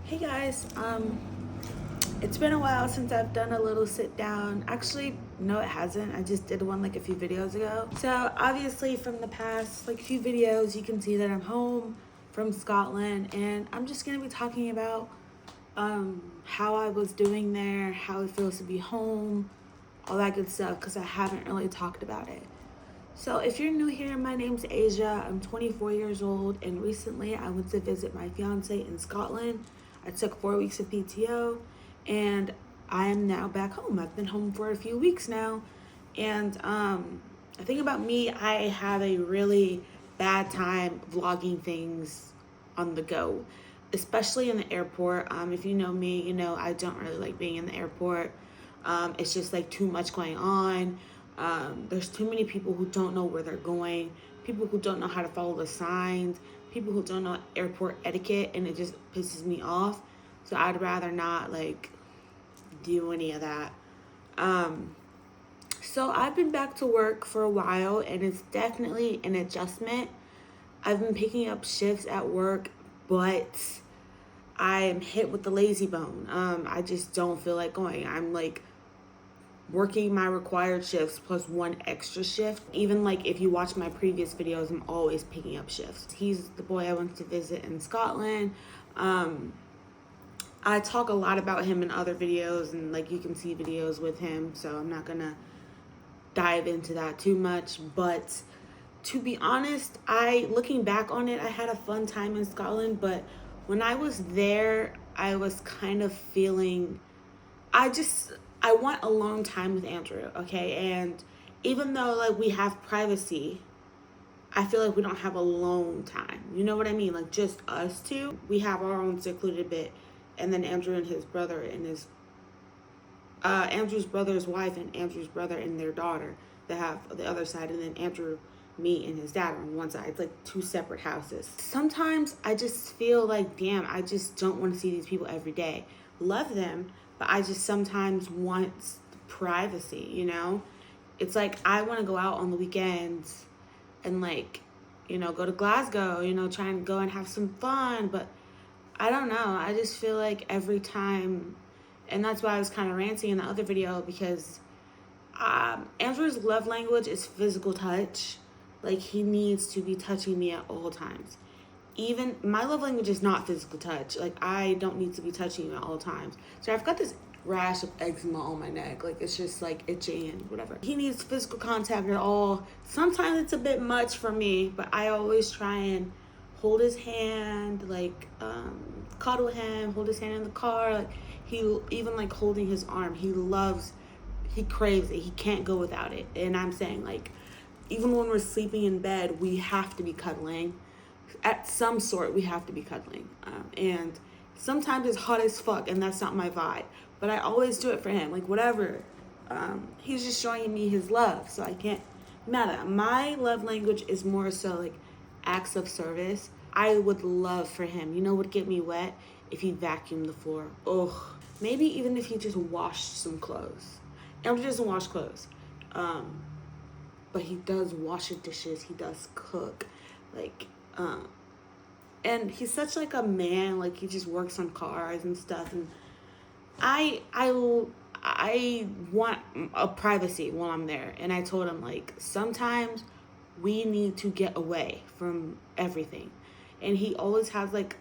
Hey guys, it's been a while since I've done a little sit down. Actually, no it hasn't. I just did one like a few videos ago. So obviously from the past like few videos you can see that I'm home from Scotland, and I'm just gonna be talking about how I was doing there, how it feels to be home, all that good stuff, because I haven't really talked about it. So if you're new here, my name's Asia. I'm 24 years old, and recently I went to visit my fiance in Scotland. I took 4 weeks of PTO, and I am now back home. I've been home for a few weeks now, and the thing about me, I have a really bad time vlogging things on the go, especially in the airport. If you know me, you know I don't really like being in the airport. It's just like too much going on. There's too many people who don't know where they're going, people who don't know how to follow the signs, people who don't know airport etiquette, and it just pisses me off. So I'd rather not like do any of that. So I've been back to work for a while, and it's definitely an adjustment. I've been picking up shifts at work, but I am hit with the lazy bone. I just don't feel like going. I'm like working my required shifts plus one extra shift. Even like if you watch my previous videos, I'm always picking up shifts. He's the boy I went to visit in Scotland. I talk a lot about him in other videos, and like you can see videos with him, so I'm not gonna dive into that too much. But to be honest, I looking back on it, I had a fun time in Scotland, but when I was there, I was kind of feeling I want alone time with Andrew, okay? And even though like we have privacy, I feel like we don't have alone time. You know what I mean? Like just us two. We have our own secluded bit, and then Andrew and his brother and his Andrew's brother's wife and Andrew's brother and their daughter that have the other side, and then Andrew, me, and his dad on one side. It's like two separate houses. Sometimes I just feel like, damn, I just don't want to see these people every day. Love them, but I just sometimes want privacy, you know? It's like I want to go out on the weekends and like, go to Glasgow, try and go and have some fun, but I don't know. I just feel like every time, and that's why I was kind of ranting in the other video, because Andrew's love language is physical touch. Like he needs to be touching me at all times. Even my love language is not physical touch. Like I don't need to be touching you at all times. So I've got this rash of eczema on my neck. Like it's just like itchy and whatever. He needs physical contact at all. Sometimes it's a bit much for me, but I always try and hold his hand, like cuddle him, hold his hand in the car. Like he even like holding his arm. He craves it. He can't go without it. And I'm saying like, even when we're sleeping in bed, we have to be cuddling. At some sort, we have to be cuddling. And sometimes it's hot as fuck, and that's not my vibe. But I always do it for him. Like whatever. He's just showing me his love, so I can't matter. My love language is more so like acts of service. I would love for him. You know what would get me wet? If he vacuumed the floor. Ugh. Maybe even if he just washed some clothes. Andrew doesn't wash clothes. But he does wash the dishes. He does cook. Like, and he's such like a man. Like he just works on cars and stuff. And I want a privacy while I'm there. And I told him like sometimes we need to get away from everything. And he always has like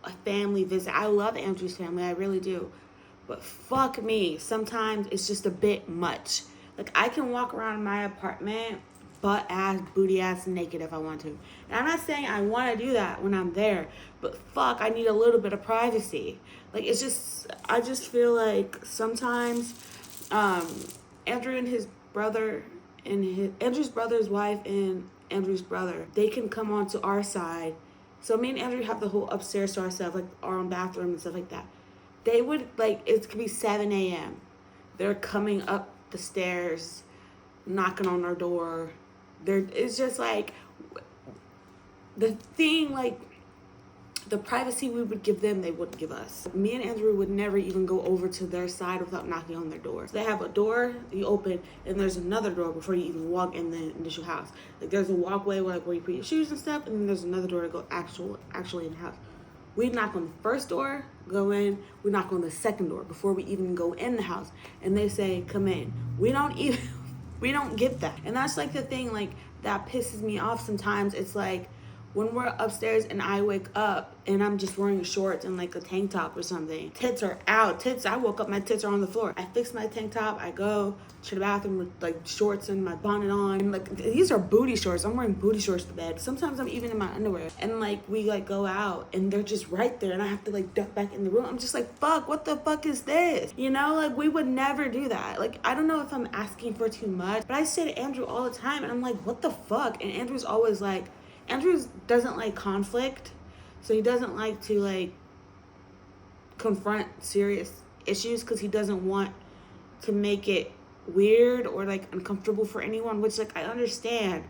a family visit. I love Andrew's family. I really do. But fuck me, sometimes it's just a bit much. Like I can walk around my apartment butt ass, booty ass naked if I want to. And I'm not saying I want to do that when I'm there, but fuck, I need a little bit of privacy. Like it's just, I just feel like sometimes Andrew and his brother and Andrew's brother's wife and Andrew's brother, they can come onto our side. So me and Andrew have the whole upstairs to ourselves, like our own bathroom and stuff like that. They would like, it could be 7 a.m. They're coming up the stairs, knocking on our door. It's just like the thing, like the privacy we would give them, they wouldn't give us. Me and Andrew would never even go over to their side without knocking on their door. So they have a door you open, and there's another door before you even walk in the initial house. Like there's a walkway where you put your shoes and stuff, and then there's another door to go actually in the house. We knock on the first door, go in. We knock on the second door before we even go in the house. And they say, come in. We don't even, we don't get that. And that's like the thing, like, that pisses me off sometimes. It's like, when we're upstairs and I wake up and I'm just wearing shorts and like a tank top or something, tits are out. Tits, I woke up, my tits are on the floor. I fix my tank top, I go to the bathroom with like shorts and my bonnet on. And like, these are booty shorts. I'm wearing booty shorts to bed. Sometimes I'm even in my underwear. And like, we like go out and they're just right there and I have to like duck back in the room. I'm just like, fuck, what the fuck is this? You know, like, we would never do that. Like, I don't know if I'm asking for too much, but I say to Andrew all the time and I'm like, what the fuck? And Andrew's always like, Andrew doesn't like conflict, so he doesn't like to like confront serious issues because he doesn't want to make it weird or like uncomfortable for anyone, which like I understand,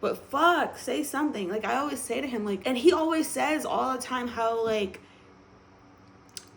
but fuck, say something. Like, I always say to him, like, and he always says all the time how like,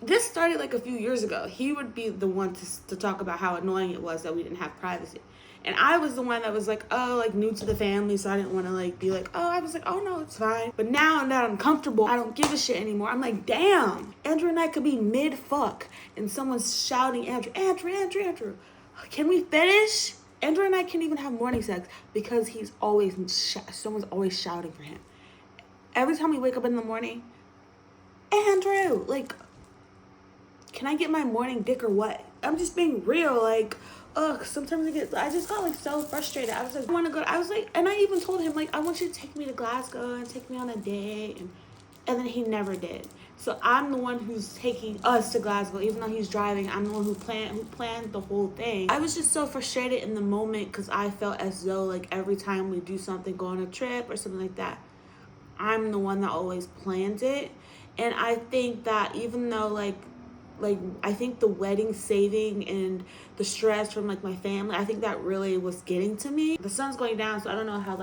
this started like a few years ago. He would be the one to talk about how annoying it was that we didn't have privacy. And I was the one that was like, oh, like, new to the family, so I didn't want to like be like, oh, I was like, oh no, it's fine. But now that I'm comfortable, I don't give a shit anymore. I'm like, damn, Andrew and I could be mid-fuck and someone's shouting, Andrew, can we finish? Andrew and I can't even have morning sex because someone's always shouting for him. Every time we wake up in the morning, Andrew, like, can I get my morning dick or what? I'm just being real, like, ugh, sometimes I just got like so frustrated. I was like, I want to go. I was like, and I even told him, like, I want you to take me to Glasgow and take me on a date. And then he never did. So I'm the one who's taking us to Glasgow, even though he's driving. I'm the one who planned the whole thing. I was just so frustrated in the moment because I felt as though like every time we do something, go on a trip or something like that, I'm the one that always plans it. And I think that even though like I think the wedding saving and the stress from like my family, I think that really was getting to me. The sun's going down, so I don't know how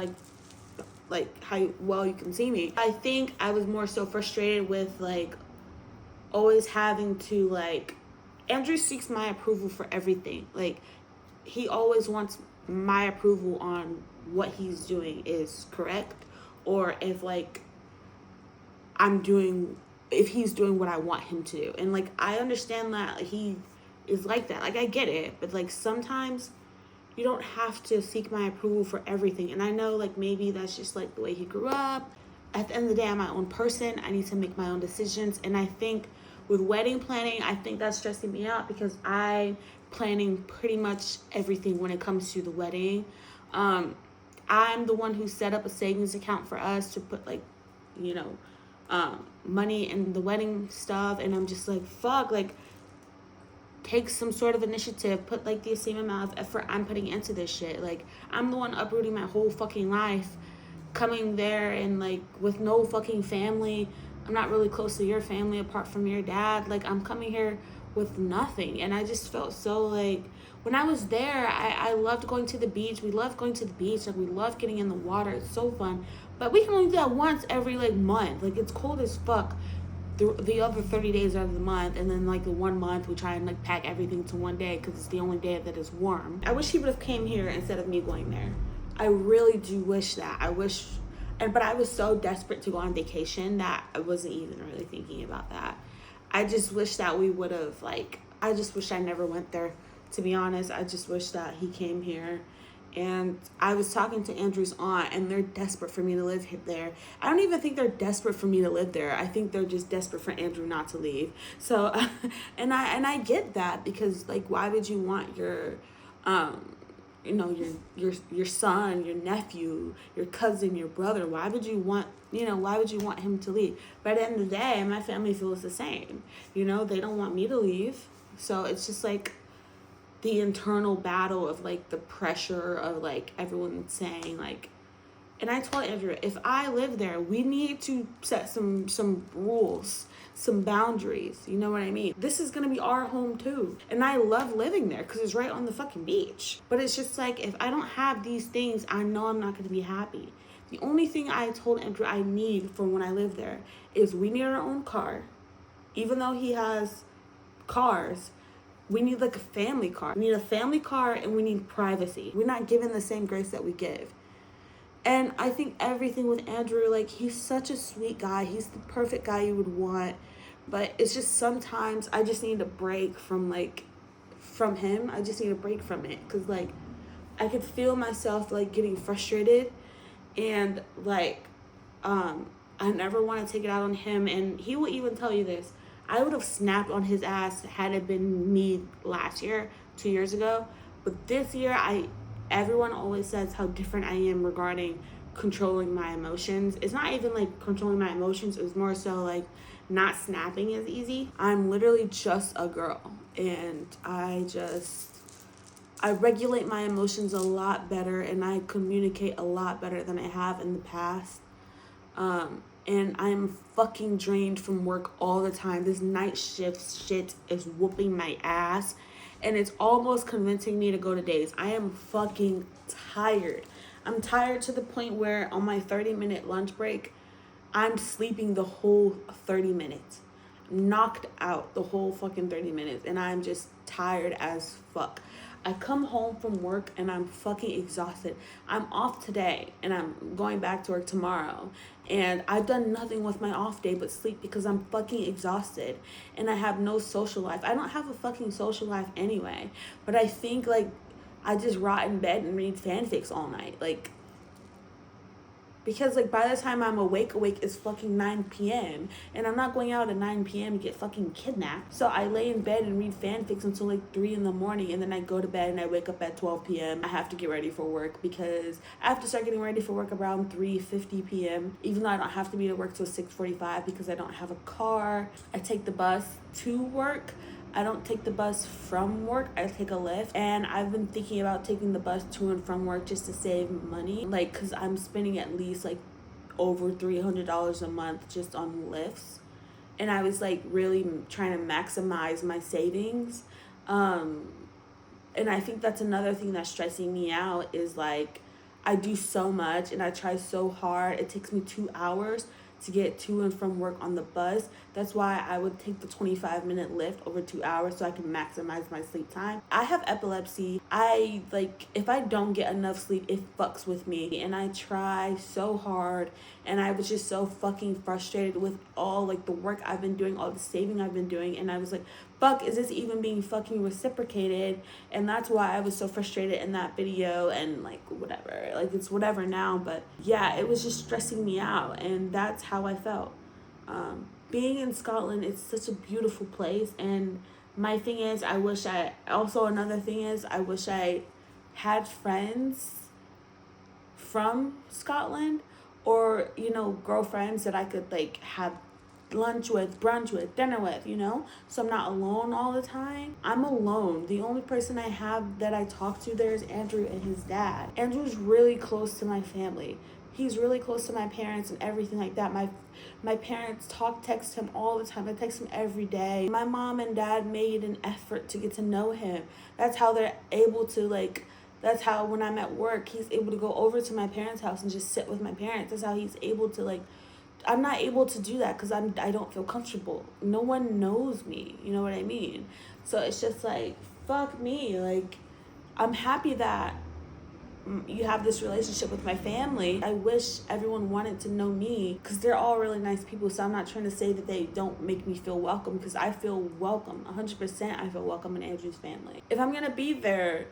how well you can see me. I think I was more so frustrated with like always having to like, Andrew seeks my approval for everything. Like, he always wants my approval on what he's doing is correct, or if like if he's doing what I want him to do. And like, I understand that he is like that. Like, I get it. But like, sometimes you don't have to seek my approval for everything. And I know like maybe that's just like the way he grew up. At the end of the day, I'm my own person. I need to make my own decisions. And I think with wedding planning, I think that's stressing me out because I'm planning pretty much everything when it comes to the wedding. I'm the one who set up a savings account for us to put like, you know, money in the wedding stuff. And I'm just like, fuck, like, take some sort of initiative, put like the same amount of effort I'm putting into this shit. Like, I'm the one uprooting my whole fucking life, coming there and like with no fucking family. I'm not really close to your family apart from your dad. Like, I'm coming here with nothing. And I just felt so like, when I was there, I loved going to the beach. We loved going to the beach. Like, we loved getting in the water. It's so fun. But we can only do that once every like month. Like, it's cold as fuck the other 30 days out of the month, and then like the 1 month we try and like pack everything to one day because it's the only day that is warm. I wish he would have came here instead of me going there. I really do wish that. But I was so desperate to go on vacation that I wasn't even really thinking about that. I just wish that we would have I just wish I never went there, to be honest. I just wish that he came here. And I was talking to Andrew's aunt, and they're desperate for me to live there. I don't even think they're desperate for me to live there. I think they're just desperate for Andrew not to leave. So, and I get that, because like, why would you want your, your son, your nephew, your cousin, your brother? Why would you want him to leave? But at the end of the day, my family feels the same. They don't want me to leave. So it's just like the internal battle of like the pressure of like everyone saying like, and I told Andrew, if I live there, we need to set some rules, some boundaries. You know what I mean? This is going to be our home too. And I love living there because it's right on the fucking beach. But it's just like, if I don't have these things, I know I'm not going to be happy. The only thing I told Andrew I need for when I live there is we need our own car. Even though he has cars, we need like a family car. We need a family car, and we need privacy. We're not given the same grace that we give. And I think everything with Andrew, like, he's such a sweet guy. He's the perfect guy you would want. But it's just sometimes I just need a break from, like, from him. I just need a break from it. Because, like, I could feel myself, like, getting frustrated. And, like, I never want to take it out on him. And he will even tell you this. I would have snapped on his ass had it been me last year, 2 years ago. But this year, everyone always says how different I am regarding controlling my emotions. It's not even like controlling my emotions, it's more so like not snapping as easy. I'm literally just a girl, and I regulate my emotions a lot better, and I communicate a lot better than I have in the past. And I'm fucking drained from work all the time. This night shift shit is whooping my ass, and it's almost convincing me to go to days. I am fucking tired. I'm tired to the point where on my 30-minute lunch break, I'm sleeping the whole 30 minutes. Knocked out the whole fucking 30 minutes, and I'm just tired as fuck. I come home from work and I'm fucking exhausted. I'm off today and I'm going back to work tomorrow. And I've done nothing with my off day but sleep because I'm fucking exhausted. And I have no social life. I don't have a fucking social life anyway. But I think, like, I just rot in bed and read fanfics all night. Like, because, like, by the time I'm awake, it's fucking 9 p.m. And I'm not going out at 9 p.m. to get fucking kidnapped. So I lay in bed and read fanfics until, like, 3 in the morning. And then I go to bed and I wake up at 12 p.m. I have to get ready for work because I have to start getting ready for work around 3:50 p.m. Even though I don't have to be at work till 6:45 because I don't have a car. I take the bus to work. I don't take the bus from work, I take a Lyft. And I've been thinking about taking the bus to and from work just to save money. Like, because I'm spending at least, like, over $300 a month just on Lyfts. And I was, like, really trying to maximize my savings. And I think that's another thing that's stressing me out is, like, I do so much and I try so hard. It takes me 2 hours to get to and from work on the bus. That's why I would take the 25-minute Lyft over 2 hours so I can maximize my sleep time. I have epilepsy. If I don't get enough sleep, it fucks with me. And I try so hard, and I was just so fucking frustrated with all, like, the work I've been doing, all the saving I've been doing. And I was like, fuck, is this even being fucking reciprocated? And that's why I was so frustrated in that video, and, like, whatever. Like, it's whatever now, but yeah, it was just stressing me out, and that's how I felt. Being in Scotland, it's such a beautiful place, and my thing is, another thing is, I wish I had friends from Scotland, or, you know, girlfriends that I could, like, have lunch with, brunch with, dinner with, you know, so I'm not alone all the time. I'm alone. The only person I have that I talk to there is Andrew and his dad. Andrew's really close to my family. He's really close to my parents and everything like that. My parents text him all the time. I text him every day. My mom and dad made an effort to get to know him. That's how they're able to, like, that's how when I'm at work, he's able to go over to my parents' house and just sit with my parents. That's how he's able to, like, I'm not able to do that because I don't feel comfortable. No one knows me. You know what I mean? So it's just like, fuck me. Like, I'm happy that you have this relationship with my family. I wish everyone wanted to know me because they're all really nice people. So I'm not trying to say that they don't make me feel welcome, because I feel welcome. 100% I feel welcome in Andrew's family. If I'm going to be there,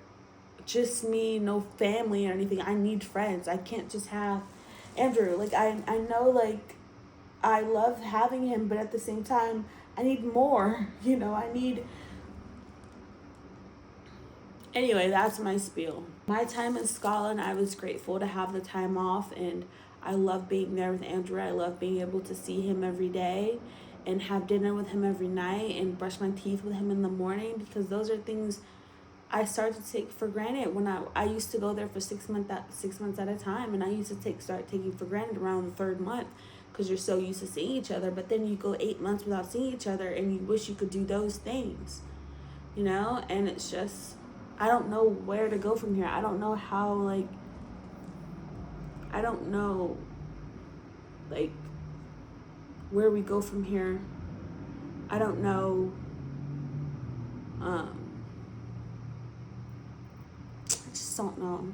just me, no family or anything, I need friends. I can't just have Andrew. Like, I know, like, I love having him, but at the same time, I need more. You know, Anyway, that's my spiel. My time in Scotland, I was grateful to have the time off, and I love being there with Andrew. I love being able to see him every day and have dinner with him every night and brush my teeth with him in the morning, because those are things I started to take for granted when I used to go there for 6 months at a time, and I used to start taking for granted around the third month, because you're so used to seeing each other. But then you go 8 months without seeing each other, and you wish you could do those things, you know? And it's just, I don't know where to go from here. I don't know how, like, I don't know, like, where we go from here. I don't know, I just don't know.